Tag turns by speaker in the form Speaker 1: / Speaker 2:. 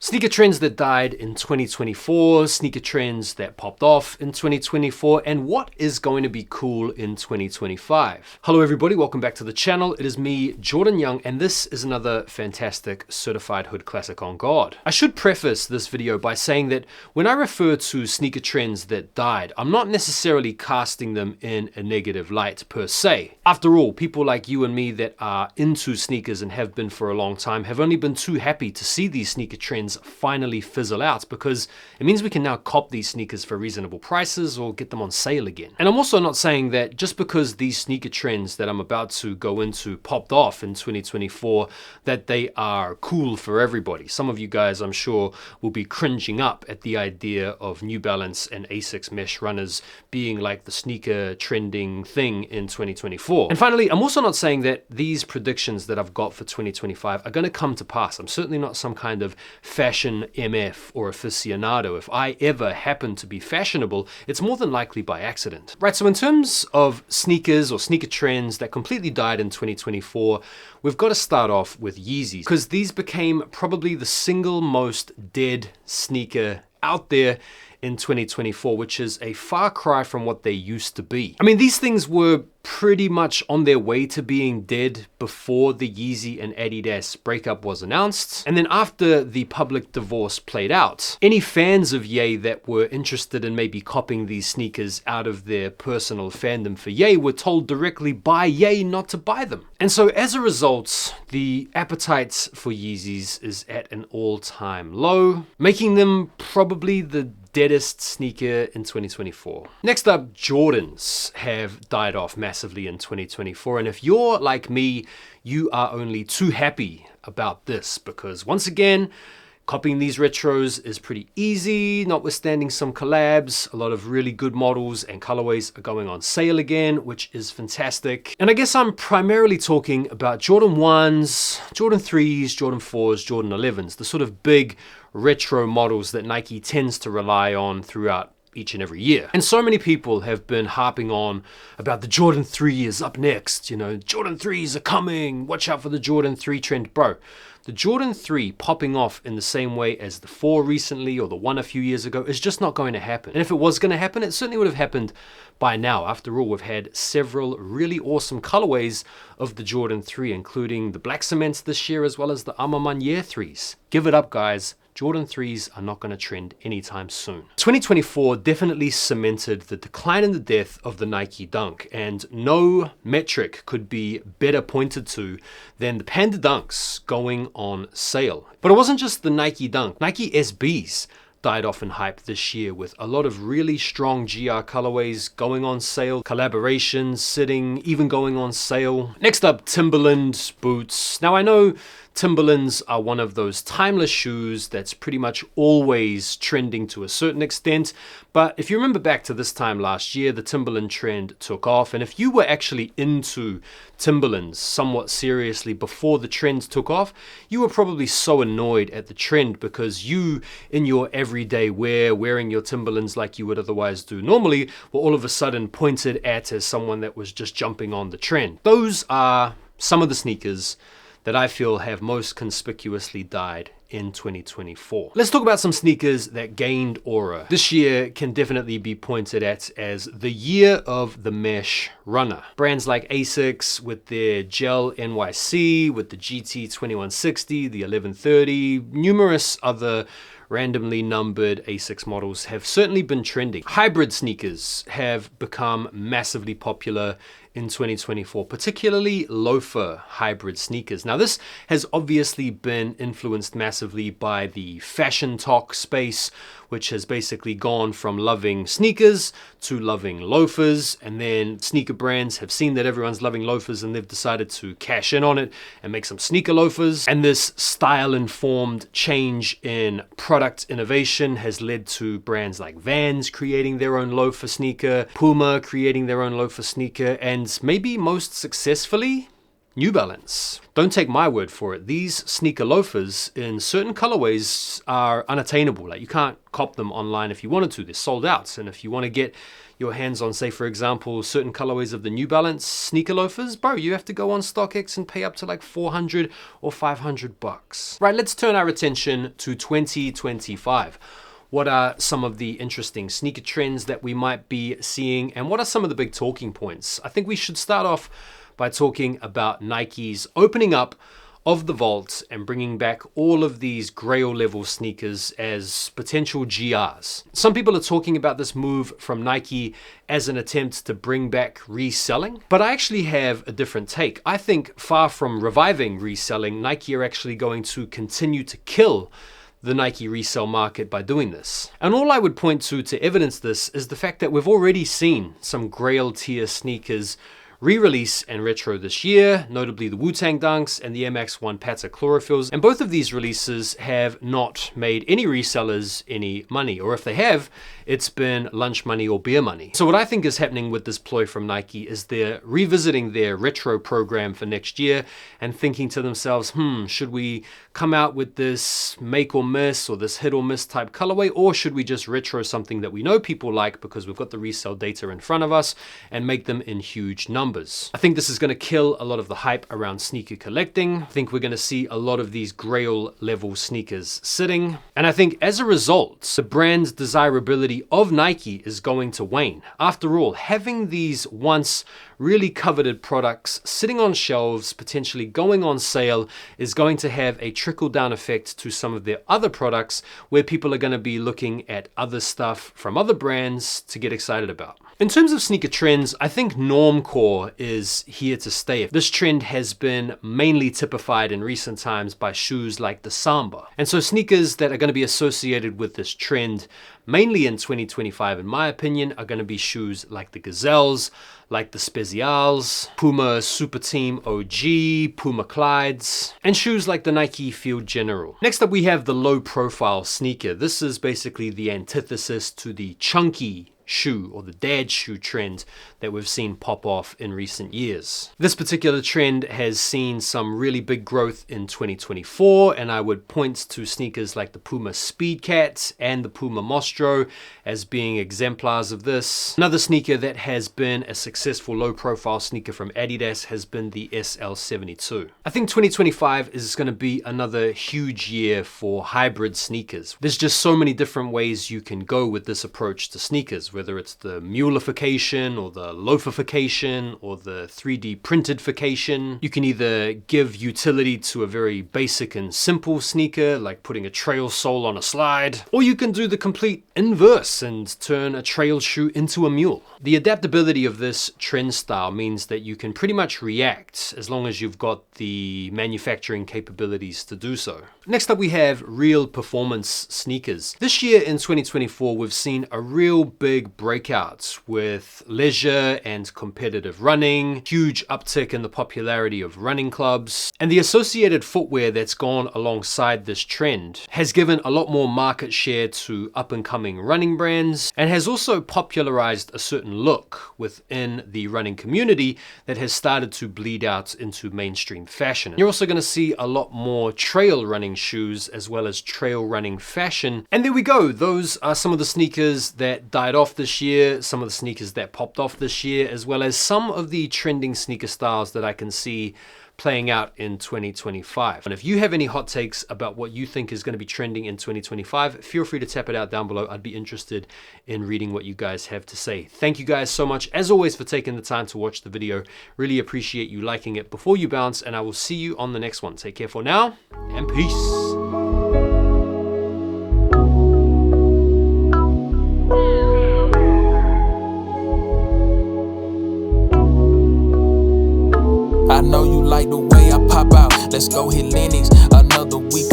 Speaker 1: Sneaker trends that died in 2024, sneaker trends that popped off in 2024, and what is going to be cool in 2025. Hello everybody, welcome back to the channel. It is me, Jordan Young, and this is another fantastic certified hood classic on God. I should preface this video by saying that when I refer to sneaker trends that died, I'm not necessarily casting them in a negative light per se. After all, people like you and me that are into sneakers and have been for a long time have only been too happy to see these sneaker trends finally fizzle out, because it means we can now cop these sneakers for reasonable prices or get them on sale again. And I'm also not saying that just because these sneaker trends that I'm about to go into popped off in 2024 that they are cool for everybody. Some of you guys, I'm sure, will be cringing up at the idea of New Balance and Asics mesh runners being like the sneaker trending thing in 2024. And finally, I'm also not saying that these predictions that I've got for 2025 are going to come to pass. I'm certainly not some kind of fashion MF or aficionado. If I ever happen to be fashionable, it's more than likely by accident. Right, so in terms of sneakers or sneaker trends that completely died in 2024, we've got to start off with Yeezys, because these became probably the single most dead sneaker out there in 2024, which is a far cry from what they used to be. I mean, these things were pretty much on their way to being dead before the Yeezy and Adidas breakup was announced. And then after the public divorce played out, any fans of Ye that were interested in maybe copying these sneakers out of their personal fandom for Ye were told directly by Ye not to buy them. And so as a result, the appetite for Yeezys is at an all-time low, making them probably the deadest sneaker in 2024. Next up, Jordans have died off massively in 2024. And if you're like me, you are only too happy about this, because once again, copying these retros is pretty easy, notwithstanding some collabs. A lot of really good models and colorways are going on sale again, which is fantastic. And I guess I'm primarily talking about Jordan 1s, Jordan 3s, Jordan 4s, Jordan 11s, the sort of big retro models that Nike tends to rely on throughout each and every year. And so many people have been harping on about the Jordan 3 is up next, you know, Jordan 3s are coming, watch out for the Jordan 3 trend. Bro, the Jordan 3 popping off in the same way as the 4 recently or the 1 a few years ago is just not going to happen. And if it was going to happen, it certainly would have happened by now. After all, we've had several really awesome colorways of the Jordan 3, including the black cements this year as well as the Amamanier 3s. Give it up, guys. Jordan 3s are not going to trend anytime soon. 2024 definitely cemented the decline and the death of the Nike Dunk, and no metric could be better pointed to than the Panda Dunks going on sale. But it wasn't just the Nike Dunk. Nike SBs died off in hype this year, with a lot of really strong GR colorways going on sale, collaborations sitting, even going on sale. Next up, Timberland boots. Now I know Timberlands are one of those timeless shoes that's pretty much always trending to a certain extent. But if you remember back to this time last year, the Timberland trend took off. And if you were actually into Timberlands somewhat seriously before the trend took off, you were probably so annoyed at the trend, because you, in your everyday wear, wearing your Timberlands like you would otherwise do normally, were all of a sudden pointed at as someone that was just jumping on the trend. Those are some of the sneakers that I feel have most conspicuously died in 2024. Let's talk about some sneakers that gained aura. This year can definitely be pointed at as the year of the mesh runner. Brands like Asics with their Gel NYC, with the GT 2160, the 1130, numerous other randomly numbered Asics models have certainly been trending. Hybrid sneakers have become massively popular in 2024, particularly loafer hybrid sneakers. Now this has obviously been influenced massively by the fashion talk space, which has basically gone from loving sneakers to loving loafers, and then sneaker brands have seen that everyone's loving loafers and they've decided to cash in on it and make some sneaker loafers. And this style-informed change in product innovation has led to brands like Vans creating their own loafer sneaker, Puma creating their own loafer sneaker, and maybe most successfully, New Balance. Don't take my word for it. These sneaker loafers in certain colorways are unattainable. Like, you can't cop them online if you wanted to. They're sold out. And if you want to get your hands on, say for example, certain colorways of the New Balance sneaker loafers, bro, you have to go on StockX and pay up to like 400 or 500 bucks. Right, let's turn our attention to 2025. What are some of the interesting sneaker trends that we might be seeing, and what are some of the big talking points? I think we should start off by talking about Nike's opening up of the vault and bringing back all of these grail level sneakers as potential GRs. Some people are talking about this move from Nike as an attempt to bring back reselling, but I actually have a different take. I think far from reviving reselling, Nike are actually going to continue to kill the Nike resale market by doing this. And all I would point to evidence this is the fact that we've already seen some grail tier sneakers re-release and retro this year, notably the Wu-Tang Dunks and the MX-1 Pata Chlorophylls, and both of these releases have not made any resellers any money, or if they have, it's been lunch money or beer money. So what I think is happening with this ploy from Nike is they're revisiting their retro program for next year and thinking to themselves, should we come out with this make or miss or this hit or miss type colorway, or should we just retro something that we know people like because we've got the resale data in front of us and make them in huge numbers? I think this is going to kill a lot of the hype around sneaker collecting. I think we're going to see a lot of these grail level sneakers sitting. And I think as a result, the brand's desirability of Nike is going to wane. After all, having these once really coveted products sitting on shelves, potentially going on sale, is going to have a trickle-down effect to some of their other products where people are going to be looking at other stuff from other brands to get excited about. In terms of sneaker trends, I think normcore is here to stay. This trend has been mainly typified in recent times by shoes like the Samba. And so sneakers that are going to be associated with this trend, mainly in 2025, in my opinion, are going to be shoes like the Gazelles, like the Spezials, Puma Super Team OG, Puma Clydes, and shoes like the Nike Field General. Next up, we have the low profile sneaker. This is basically the antithesis to the chunky shoe or the dad shoe trend that we've seen pop off in recent years. This particular trend has seen some really big growth in 2024, and I would point to sneakers like the Puma Speedcat and the Puma Mostro as being exemplars of this. Another sneaker that has been a successful low profile sneaker from Adidas has been the SL72. I think 2025 is going to be another huge year for hybrid sneakers. There's just so many different ways you can go with this approach to sneakers, whether it's the muleification or the loafification or the 3D printedification. You can either give utility to a very basic and simple sneaker, like putting a trail sole on a slide, or you can do the complete inverse and turn a trail shoe into a mule. The adaptability of this trend style means that you can pretty much react as long as you've got the manufacturing capabilities to do so. Next up, we have real performance sneakers. This year in 2024, we've seen a real big breakout with leisure and competitive running, huge uptick in the popularity of running clubs, and the associated footwear that's gone alongside this trend has given a lot more market share to up-and-coming running brands and has also popularized a certain look within the running community that has started to bleed out into mainstream fashion. You're also going to see a lot more trail running shoes as well as trail running fashion. And there we go. Those are some of the sneakers that died off this year, some of the sneakers that popped off this year, as well as some of the trending sneaker styles that I can see playing out in 2025. And if you have any hot takes about what you think is going to be trending in 2025, feel free to tap it out down below. I'd be interested in reading what you guys have to say. Thank you guys so much, as always, for taking the time to watch the video. Really appreciate you liking it before you bounce, and I will see you on the next one. Take care for now, and peace.
Speaker 2: I know you like the way I pop out. Let's go hit Lennox. Another week